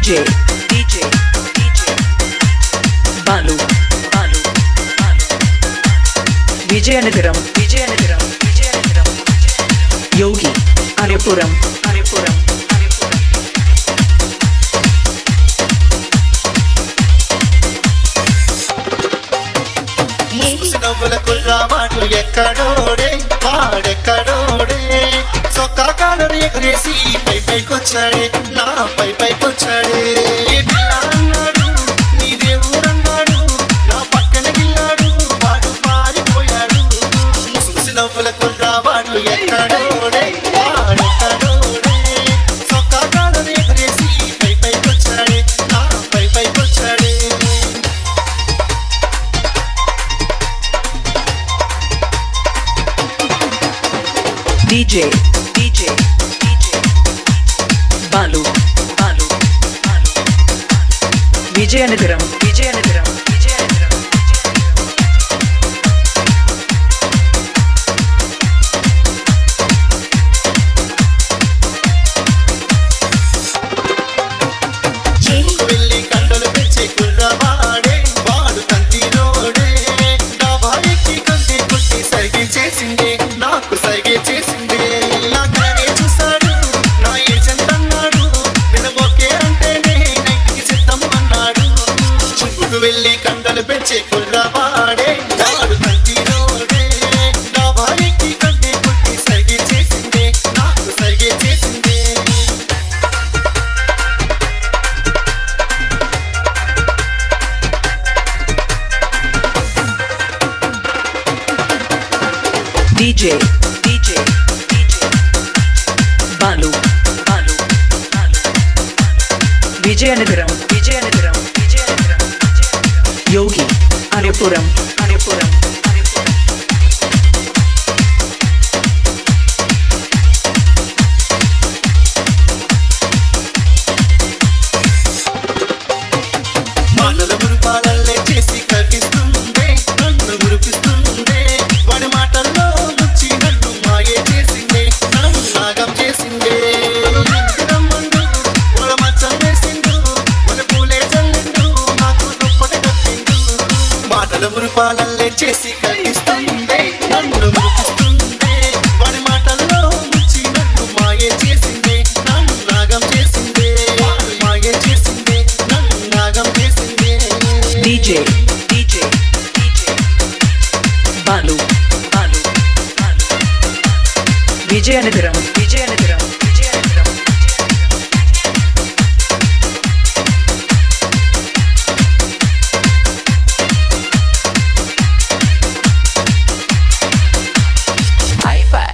DJ Balu Vijayanagaram Yogi Aripuram వాడు ఎక్కడోడే వాడెక్కడోడే సొక్కా collar ఎగరేసి పైకొచ్చాడే నా పైకొచ్చాడే అన్నాడు నీ దేవుడన్నాడు నా పక్కన గిల్లాడు వాడు పారిపోయాడు చూసి నవ్వుల కుర్రా వాడు ఎక్కడోడే వాడెక్కడోడే సొక్కా కాలరు ఎగరేసి పైకొచ్చాడే నా పైకొచ్చాడే DJ Balu Vijayanagaram వెళ్ళి కండలు పెంచే కుర్రవాడే వాడు కంటిలోడే నా భార్యకి కంటి కొట్టి సైగ చేసిందే నాకు సైగ చేసిందే నా కనే చూశాడు నా ఏజెంటన్నాడు వినబోకే అంటేనే నైట్కి సిద్ధం అన్నాడు చుట్టుకు వెళ్ళి కండలు పెంచే కుర్రవాడే వాడు కంటిలోడే నా భార్యకి కంటి కొట్టి సైగ చేసిందే నాకు సైగ చేసిందే DJ Balu Vijayanagaram Yogi Aripuram మాటల మురుపాలల్లే చేసి కరిగిస్తుందే నన్ను మురిపిస్తుందే వాడి మాటల్లో ముచ్చి నన్ను మాగే చేసిందే నన్ను నాగం చేసిందే రమ్మండు వాళ్ళ మంచం వేసిండు వాళ్ళ పూలే చల్లిండు నాకు దుప్పటి కట్టిండు మాటల మురుపాలల్లే చేసి కరిగిస్తుందే నన్ను మురిపిస్తుందే వాడి మాటల్లో ముచ్చి నన్ను మాగే చేసిందే నన్ను నాగం చేసిందే వాడు మాగే చేసిందే నన్ను నాగం చేసిందే DJ Balu Vijayanagaram Hi-Fi